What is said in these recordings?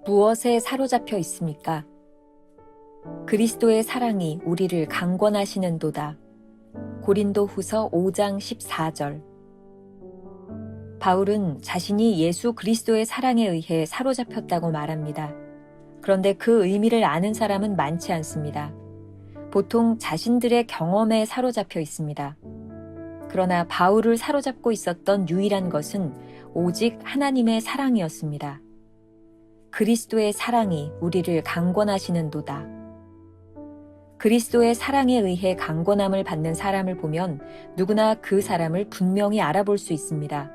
무엇에 사로잡혀 있습니까? 그리스도의 사랑이 우리를 강권하시는도다. 고린도후서 5장 14절. 바울은 자신이 예수 그리스도의 사랑에 의해 사로잡혔다고 말합니다. 그런데 그 의미를 아는 사람은 많지 않습니다. 보통 자신들의 경험에 사로잡혀 있습니다. 그러나 바울을 사로잡고 있었던 유일한 것은 오직 하나님의 사랑이었습니다. 그리스도의 사랑이 우리를 강권하시는도다. 그리스도의 사랑에 의해 강권함을 받는 사람을 보면 누구나 그 사람을 분명히 알아볼 수 있습니다.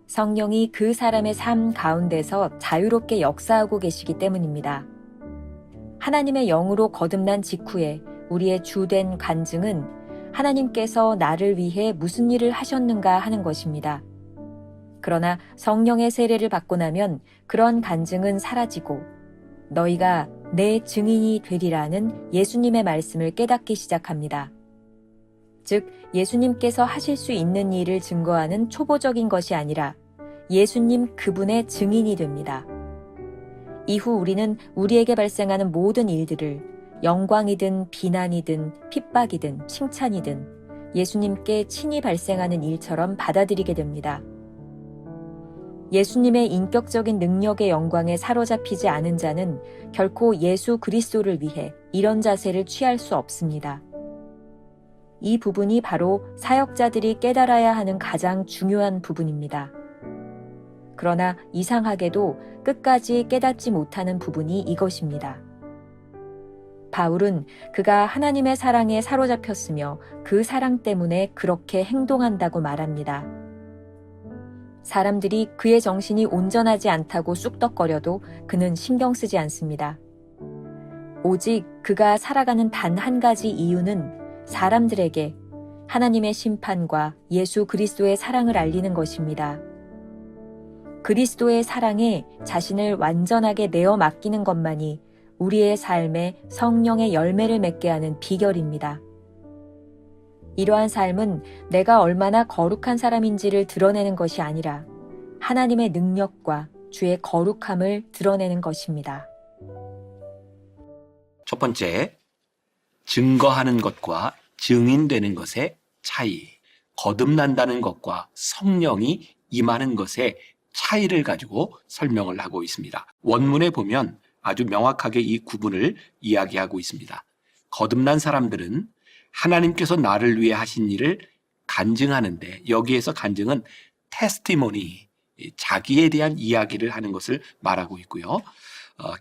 성령이 그 사람의 삶 가운데서 자유롭게 역사하고 계시기 때문입니다. 하나님의 영으로 거듭난 직후에 우리의 주된 간증은 하나님께서 나를 위해 무슨 일을 하셨는가 하는 것입니다. 그러나 성령의 세례를 받고 나면 그런 간증은 사라지고 너희가 내 증인이 되리라는 예수님의 말씀을 깨닫기 시작합니다. 즉, 예수님께서 하실 수 있는 일을 증거하는 초보적인 것이 아니라 예수님 그분의 증인이 됩니다. 이후 우리는 우리에게 발생하는 모든 일들을 영광이든 비난이든 핍박이든 칭찬이든 예수님께 친히 발생하는 일처럼 받아들이게 됩니다. 예수님의 인격적인 능력의 영광에 사로잡히지 않은 자는 결코 예수 그리스도를 위해 이런 자세를 취할 수 없습니다. 이 부분이 바로 사역자들이 깨달아야 하는 가장 중요한 부분입니다. 그러나 이상하게도 끝까지 깨닫지 못하는 부분이 이것입니다. 바울은 그가 하나님의 사랑에 사로잡혔으며 그 사랑 때문에 그렇게 행동한다고 말합니다. 사람들이 그의 정신이 온전하지 않다고 쑥덕거려도 그는 신경 쓰지 않습니다. 오직 그가 살아가는 단 한 가지 이유는 사람들에게 하나님의 심판과 예수 그리스도의 사랑을 알리는 것입니다. 그리스도의 사랑에 자신을 완전하게 내어 맡기는 것만이 우리의 삶에 성령의 열매를 맺게 하는 비결입니다. 이러한 삶은 내가 얼마나 거룩한 사람인지를 드러내는 것이 아니라 하나님의 능력과 주의 거룩함을 드러내는 것입니다. 첫 번째, 증거하는 것과 증인되는 것의 차이. 거듭난다는 것과 성령이 임하는 것의 차이를 가지고 설명을 하고 있습니다. 원문에 보면 아주 명확하게 이 구분을 이야기하고 있습니다. 거듭난 사람들은 하나님께서 나를 위해 하신 일을 간증하는데, 여기에서 간증은 테스티모니, 자기에 대한 이야기를 하는 것을 말하고 있고요.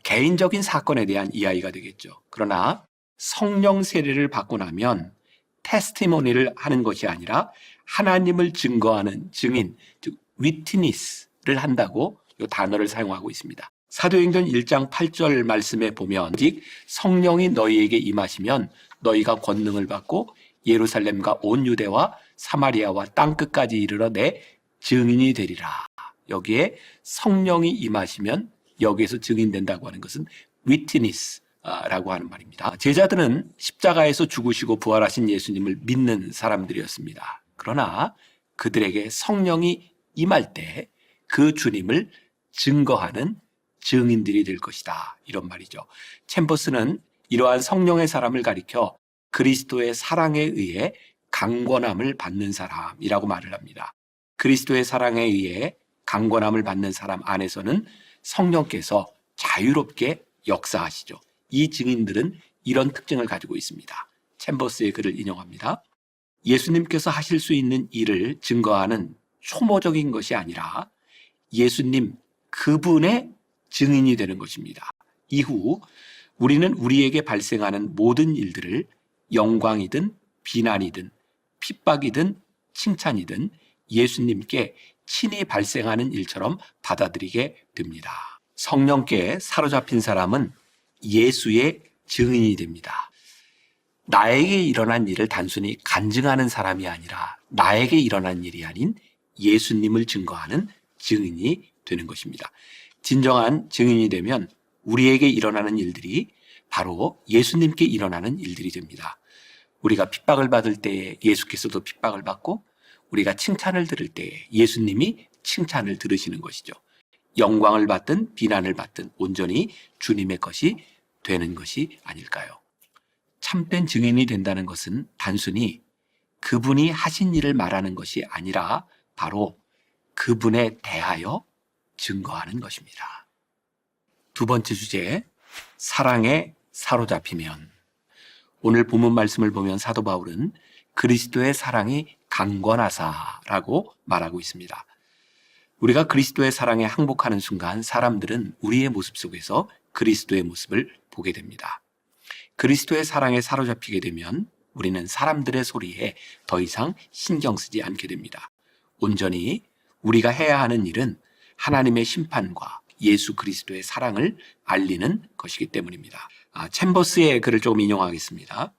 개인적인 사건에 대한 이야기가 되겠죠. 그러나 성령 세례를 받고 나면 테스티모니를 하는 것이 아니라 하나님을 증거하는 증인, 즉 위트니스를 한다고 이 단어를 사용하고 있습니다. 사도행전 1장 8절 말씀에 보면 오직 성령이 너희에게 임하시면 너희가 권능을 받고 예루살렘과 온 유대와 사마리아와 땅끝까지 이르러 내 증인이 되리라. 여기에 성령이 임하시면 여기에서 증인된다고 하는 것은 위트니스라고 하는 말입니다. 제자들은 십자가에서 죽으시고 부활하신 예수님을 믿는 사람들이었습니다. 그러나 그들에게 성령이 임할 때 그 주님을 증거하는 증인들이 될 것이다, 이런 말이죠. 챔버스는 이러한 성령의 사람을 가리켜 그리스도의 사랑에 의해 강권함을 받는 사람이라고 말을 합니다. 그리스도의 사랑에 의해 강권함을 받는 사람 안에서는 성령께서 자유롭게 역사하시죠. 이 증인들은 이런 특징을 가지고 있습니다. 챔버스의 글을 인용합니다. 예수님께서 하실 수 있는 일을 증거하는 초모적인 것이 아니라 예수님 그분의 증인이 되는 것입니다. 이후 우리는 우리에게 발생하는 모든 일들을 영광이든 비난이든 핍박이든 칭찬이든 예수님께 친히 발생하는 일처럼 받아들이게 됩니다. 성령께 사로잡힌 사람은 예수의 증인이 됩니다. 나에게 일어난 일을 단순히 간증하는 사람이 아니라 나에게 일어난 일이 아닌 예수님을 증거하는 증인이 되는 것입니다. 진정한 증인이 되면 우리에게 일어나는 일들이 바로 예수님께 일어나는 일들이 됩니다. 우리가 핍박을 받을 때 예수께서도 핍박을 받고 우리가 칭찬을 들을 때 예수님이 칭찬을 들으시는 것이죠. 영광을 받든 비난을 받든 온전히 주님의 것이 되는 것이 아닐까요? 참된 증인이 된다는 것은 단순히 그분이 하신 일을 말하는 것이 아니라 바로 그분에 대하여 증거하는 것입니다. 두 번째 주제, 사랑에 사로잡히면. 오늘 본문 말씀을 보면 사도 바울은 그리스도의 사랑이 강권하사라고 말하고 있습니다. 우리가 그리스도의 사랑에 항복하는 순간 사람들은 우리의 모습 속에서 그리스도의 모습을 보게 됩니다. 그리스도의 사랑에 사로잡히게 되면 우리는 사람들의 소리에 더 이상 신경 쓰지 않게 됩니다. 온전히 우리가 해야 하는 일은 하나님의 심판과 예수 그리스도의 사랑을 알리는 것이기 때문입니다. 챔버스의 글을 조금 인용하겠습니다.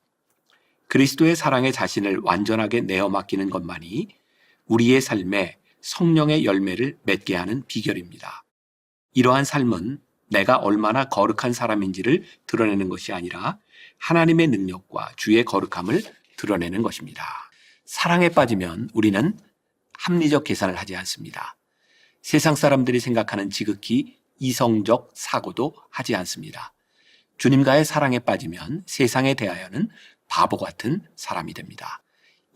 그리스도의 사랑에 자신을 완전하게 내어 맡기는 것만이 우리의 삶에 성령의 열매를 맺게 하는 비결입니다. 이러한 삶은 내가 얼마나 거룩한 사람인지를 드러내는 것이 아니라 하나님의 능력과 주의 거룩함을 드러내는 것입니다. 사랑에 빠지면 우리는 합리적 계산을 하지 않습니다. 세상 사람들이 생각하는 지극히 이성적 사고도 하지 않습니다. 주님과의 사랑에 빠지면 세상에 대하여는 바보 같은 사람이 됩니다.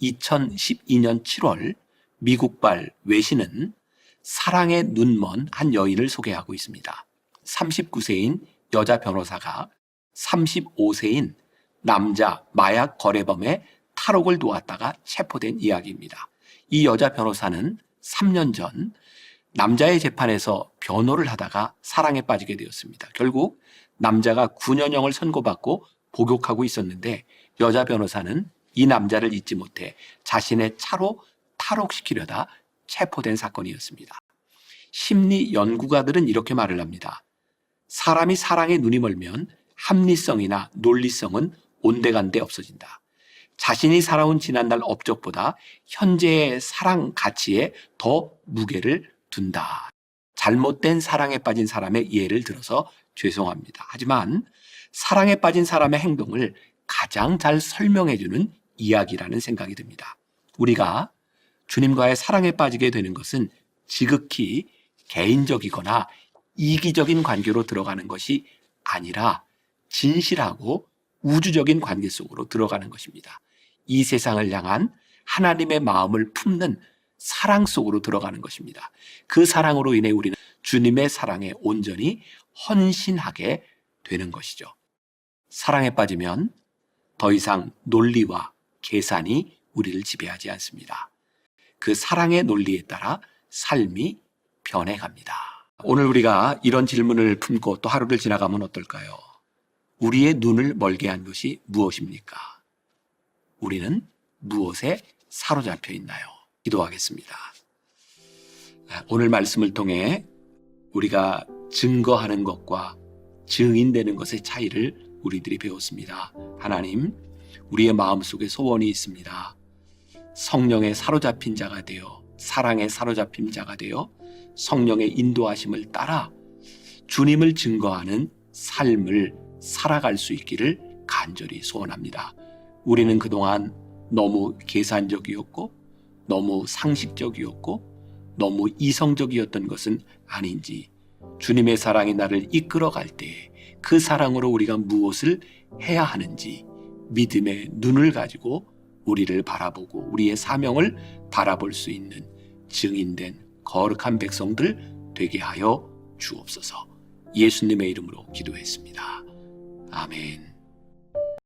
2012년 7월 미국발 외신은 사랑에 눈먼 한 여인을 소개하고 있습니다. 39세인 여자 변호사가 35세인 남자 마약 거래범의 탈옥을 도왔다가 체포된 이야기입니다. 이 여자 변호사는 3년 전 남자의 재판에서 변호를 하다가 사랑에 빠지게 되었습니다. 결국 남자가 9년형을 선고받고 복역하고 있었는데 여자 변호사는 이 남자를 잊지 못해 자신의 차로 탈옥시키려다 체포된 사건이었습니다. 심리 연구가들은 이렇게 말을 합니다. 사람이 사랑에 눈이 멀면 합리성이나 논리성은 온데간데 없어진다. 자신이 살아온 지난날 업적보다 현재의 사랑 가치에 더 무게를 둔다. 잘못된 사랑에 빠진 사람의 예를 들어서 죄송합니다. 하지만 사랑에 빠진 사람의 행동을 가장 잘 설명해주는 이야기라는 생각이 듭니다. 우리가 주님과의 사랑에 빠지게 되는 것은 지극히 개인적이거나 이기적인 관계로 들어가는 것이 아니라 진실하고 우주적인 관계 속으로 들어가는 것입니다. 이 세상을 향한 하나님의 마음을 품는 사랑 속으로 들어가는 것입니다. 그 사랑으로 인해 우리는 주님의 사랑에 온전히 헌신하게 되는 것이죠. 사랑에 빠지면 더 이상 논리와 계산이 우리를 지배하지 않습니다. 그 사랑의 논리에 따라 삶이 변해갑니다. 오늘 우리가 이런 질문을 품고 또 하루를 지나가면 어떨까요? 우리의 눈을 멀게 한 것이 무엇입니까? 우리는 무엇에 사로잡혀 있나요? 기도하겠습니다. 오늘 말씀을 통해 우리가 증거하는 것과 증인되는 것의 차이를 우리들이 배웠습니다. 하나님, 우리의 마음속에 소원이 있습니다. 성령에 사로잡힌 자가 되어 사랑에 사로잡힌 자가 되어 성령의 인도하심을 따라 주님을 증거하는 삶을 살아갈 수 있기를 간절히 소원합니다. 우리는 그동안 너무 계산적이었고 너무 상식적이었고 너무 이성적이었던 것은 아닌지 주님의 사랑이 나를 이끌어갈 때 그 사랑으로 우리가 무엇을 해야 하는지 믿음의 눈을 가지고 우리를 바라보고 우리의 사명을 바라볼 수 있는 증인된 거룩한 백성들 되게 하여 주옵소서. 예수님의 이름으로 기도했습니다. 아멘.